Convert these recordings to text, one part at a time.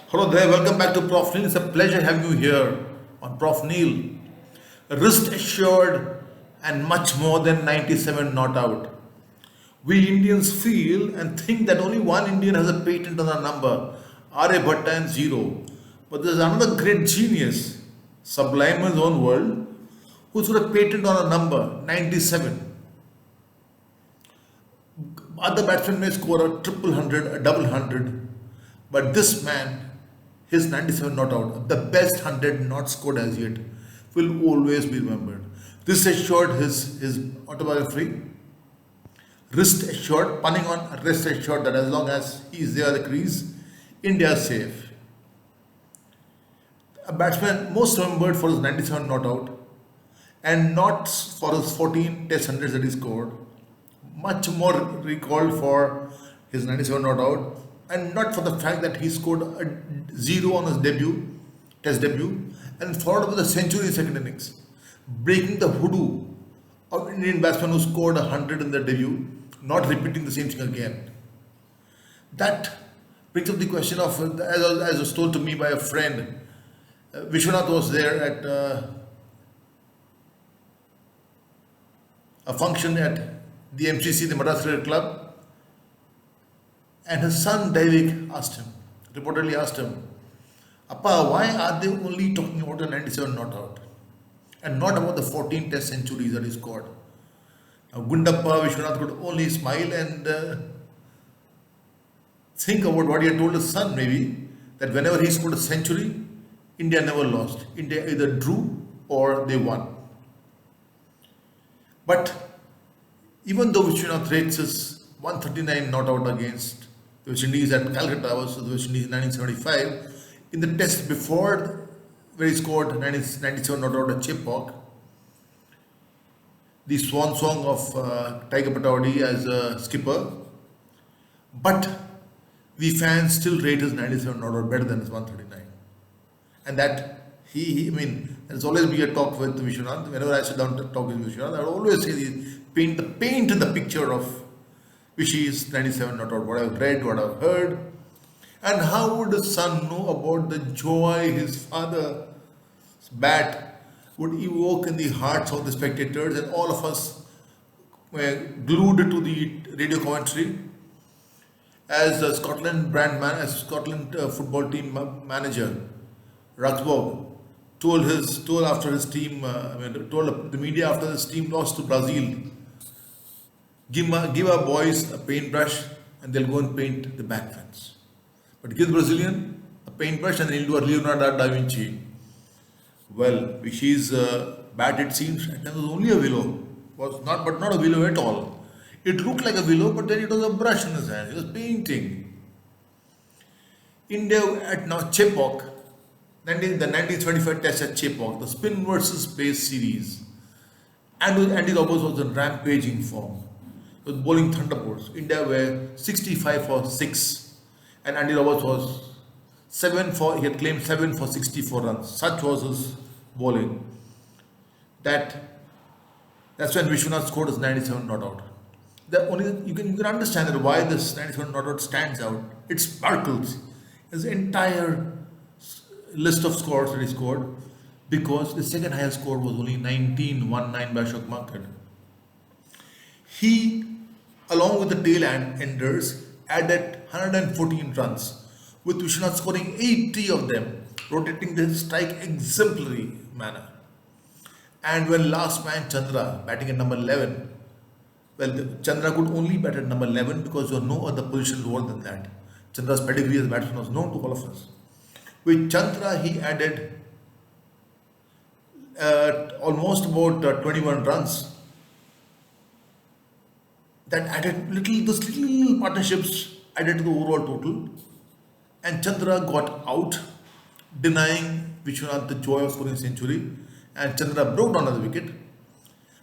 Hello there, welcome back to Profneel. It's a pleasure having you here on Profneel. Wrist assured and much more than 97 not out. We Indians feel and think that only one Indian has a patent on our number, Aryabhatta and zero. But there's another great genius, sublime in his own world, who's got a patent on a number, 97. Other batsmen may score a triple hundred, a double hundred, but this man, his 97 not out, the best 100 not scored as yet, will always be remembered. This assured his autobiography, wrist assured, punning on wrist assured that as long as he is there at the crease, India is safe. A batsman most remembered for his 97 not out and not for his 14 test hundreds that he scored, much more recalled for his 97 not out and not for the fact that he scored a zero on his test debut, and followed up with a century in second innings, breaking the hoodoo of Indian batsman who scored 100 in the debut, not repeating the same thing again. That brings up the question of, as was told to me by a friend, Vishwanath was there at a function at the MCC, the Madras Cricket Club, and his son David reportedly asked him, Appa, why are they only talking about the 97 not out and not about the 14 test centuries that he scored? Now, Gundappa Vishwanath could only smile and think about what he had told his son, maybe, that whenever he scored a century, India never lost. India either drew or they won. But even though Vishwanath rates his 139 not out against the West Indies at Calcutta versus the West Indies in 1975, in the test before where he scored 97 not out at chepauk, the swan song of Tiger Patowdy as a skipper, but we fans still rate his 97 not out better than his 139. And that there's always be a talk with Vishwanath. Whenever I sit down to talk with Vishwanath, I would always say paint the picture of Vishy's 97 not out, what I've read, what I've heard. And how would his son know about the joy his father's bat would evoke in the hearts of the spectators, and all of us were glued to the radio commentary as the Scotland football team manager, Ruxburgh, told the media after his team lost to Brazil, give our boys a paintbrush and they'll go and paint the back fence. But give the Brazilian a paintbrush and he'll do a Leonardo da Vinci. Well, Vishy's bat, it seems, at times was only a willow, but not a willow at all. It looked like a willow, but then it was a brush in his hand. He was painting. India at now chepauk, the 1925 test at chepauk, the spin versus pace series. And Andy Roberts was in rampaging form. He was bowling thunderbolts. India were 65 for 6. And Andy Roberts was he had claimed 7 for 64 runs. Such was his bowling. That's when Vishwanath scored his 97 not out. You can understand that why this 97 not out stands out. It sparkles. His entire list of scores that he scored, because the second highest score was only 19 by Ashok Market. He, along with the tail enders, added 114 runs, with Vishwanath scoring 80 of them, rotating the strike exemplary manner. And when last man Chandra batting at number 11, Chandra could only bat at number 11 because there was no other position lower than that. Chandra's pedigree as a batsman was known to all of us. With Chandra, he added almost about 21 runs. That added little partnerships added to the overall total, and Chandra got out, denying Vishwanath the joy of scoring a century, and Chandra broke down on the wicket.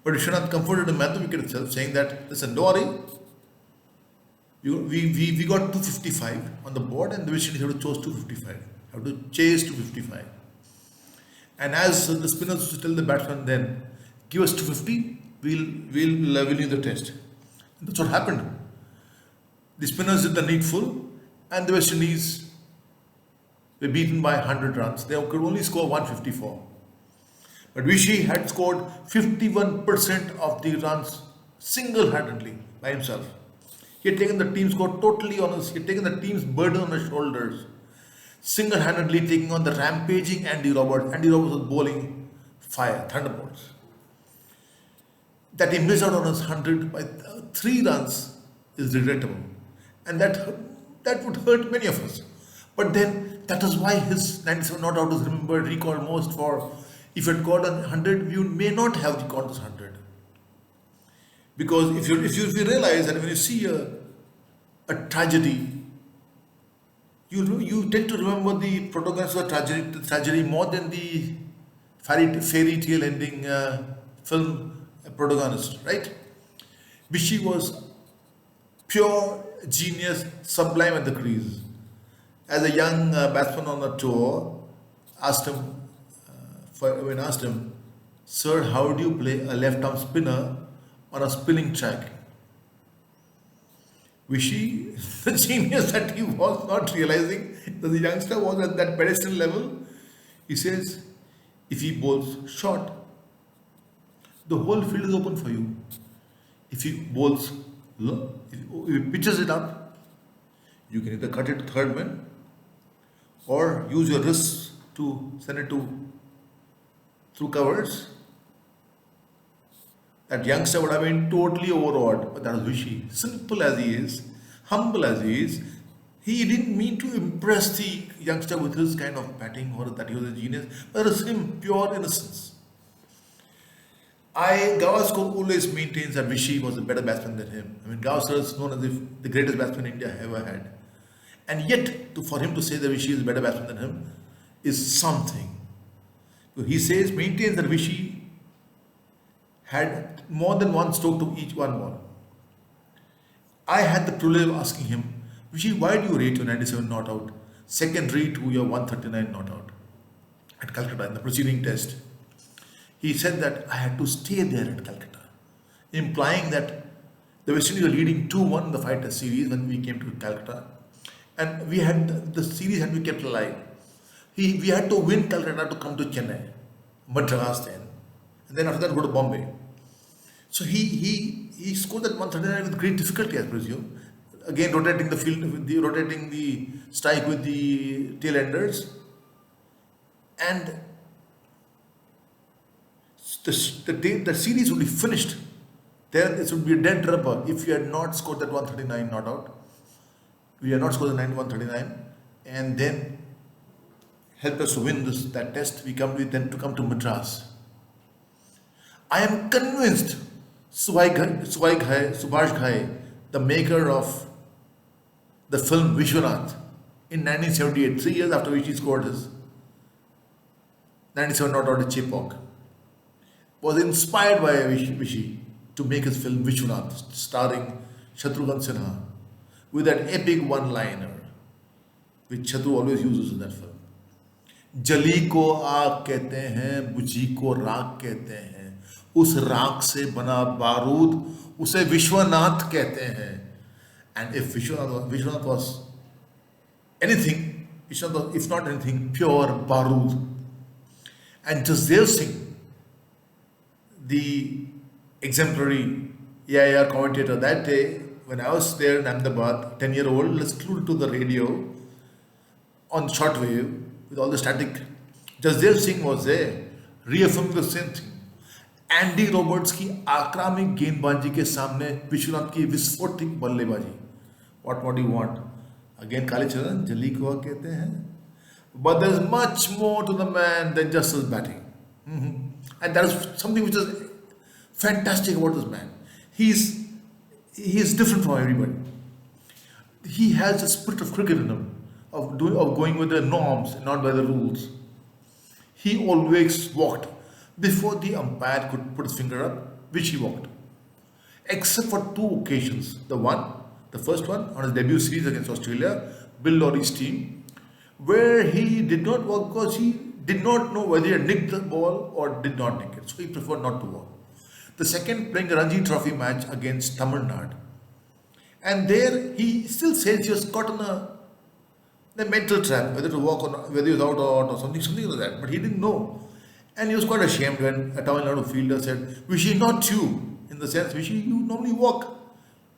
But Vishwanath comforted him at the wicket itself, saying that, listen, don't worry, we got 255 on the board, and the West Indies have to choose 255, have to chase 255. And as the spinners used to tell the batsman then, give us 250, we'll win the test. And that's what happened. The spinners did the needful, and the West Indies were beaten by 100 runs. They could only score 154. But Vichy had scored 51% of the runs single-handedly by himself. He had taken the team's score totally on his, he had taken the team's burden on his shoulders, single-handedly taking on the rampaging Andy Roberts. Andy Roberts was bowling fire, thunderbolts. That he missed out on his 100 by 3 runs is regrettable. And that would hurt many of us. But then that is why his 97 not out is remembered, recalled most for, if you had got 100, you may not have got this 100. Because if you realize that when you see a tragedy, you tend to remember the protagonist of the tragedy more than the fairy tale ending film protagonist, right? Vichy was pure genius, sublime at the crease. As a young batsman on the tour, asked him, "Sir, how do you play a left-arm spinner on a spinning track?" Vichy, the genius that he was not realizing that the youngster was at that pedestal level, he says, if he bowls short, the whole field is open for you. If he bowls low, if he pitches it up, you can either cut it to third man or use your wrists to send it through covers. That youngster would have been totally overawed, but that was Vichy. Simple as he is, humble as he is, he didn't mean to impress the youngster with his kind of batting or that he was a genius, but it was him, pure innocence. Gavaskar always maintains that Vichy was a better batsman than him. I mean, Gavaskar is known as the greatest batsman India ever had. And yet, for him to say that Vichy is a better batsman than him is something. So he maintains that Vichy had more than one stroke to each one ball. I had the privilege of asking him, Vichy, why do you rate your 97 not out secondary to your 139 not out at Calcutta in the preceding test? He said that I had to stay there at Calcutta, implying that the West Indies were leading 2-1 in the 5-test series when we came to Calcutta, and the series had to be kept alive. We had to win Calcutta to come to Chennai, Madras then, and then after that go to Bombay. So he scored that 139 with great difficulty, I presume. Again, rotating the field, rotating the strike with the tail enders, and the series would be finished. Then it would be a dead rubber if you had not scored that 139 not out. We had not scored the 139, and then helped us to win that test. We come to Madras. I am convinced Subhash Ghai, the maker of the film Vishwanath in 1978, 3 years after which he scored his 97 not out at chepauk, was inspired by Vichy to make his film Vishwanath, starring Shatrughan Sinha, with that epic one-liner which Chatru always uses in that film. जली को आग कहते हैं, बुझी को राख कहते हैं, उस राख से बना बारूद उसे विश्वनाथ कहते हैं. And if Vishwanath was anything, Vishwanath was, if not anything, pure barood. And Jasdev Singh, the exemplary AIR commentator that day, when I was there in Ahmedabad, 10-year-old, listened to the radio on shortwave with all the static. Jasdev Singh was there, reaffirming the same thing. Andy Roberts की आक्रामक गेंदबाजी के सामने विश्वनाथ की विस्फोटक बल्लेबाजी. What more do you want? Again, Kalicharan, जली को कहते हैं. But there is much more to the man than just his batting. And that is something which is fantastic about this man. He is different from everybody. He has the spirit of cricket in him, of going with the norms, not by the rules. He always walked before the umpire could put his finger up, which he walked. Except for 2 occasions. The first one on his debut series against Australia, Bill Lawry's team, where he did not walk because he did not know whether he had nicked the ball or did not nick it. So he preferred not to walk. The second, playing the Ranji Trophy match against Tamil Nadu. And there he still says he was caught in the mental trap, whether to walk or not, whether he was out or not, or something like that. But he didn't know. And he was quite ashamed when a Tamil Nadu fielder said, Vishy, not you, in the sense, Vishy, you normally walk.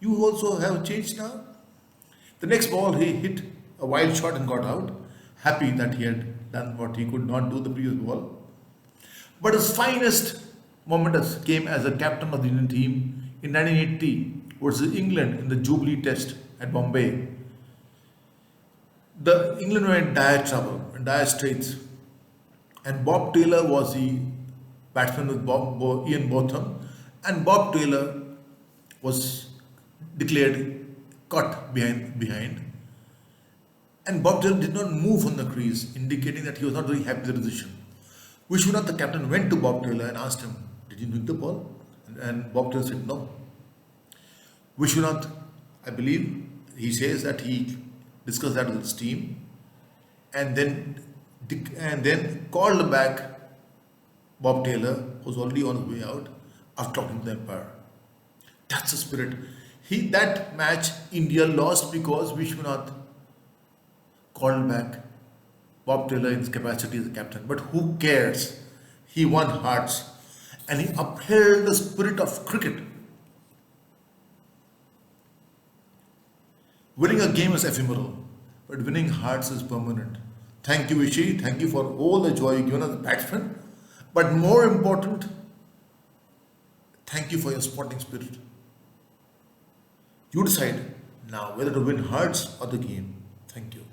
You also have changed now. The next ball, he hit a wild shot and got out, happy that he had done what he could not do the previous ball. But his finest moment came as a captain of the Indian team in 1980 versus England in the Jubilee Test at Bombay. The England were in dire trouble, in dire straits, and Bob Taylor was the batsman with Ian Botham, and Bob Taylor was declared caught behind, and Bob Taylor did not move from the crease, indicating that he was not very happy with the decision. Vishwanath, the captain, went to Bob Taylor and asked him, "Did you nick the ball?" And Bob Taylor said, "No." Vishwanath, I believe, he says that he discussed that with his team, and then called back Bob Taylor, who was already on his way out, after talking to the umpire. That's the spirit. That match, India lost because Vishwanath called back Bob Taylor in his capacity as a captain. But who cares? He won hearts and he upheld the spirit of cricket. Winning a game is ephemeral, but winning hearts is permanent. Thank you, Vishy. Thank you for all the joy you've given as a batsman. But more important, thank you for your sporting spirit. You decide now whether to win hearts or the game. Thank you.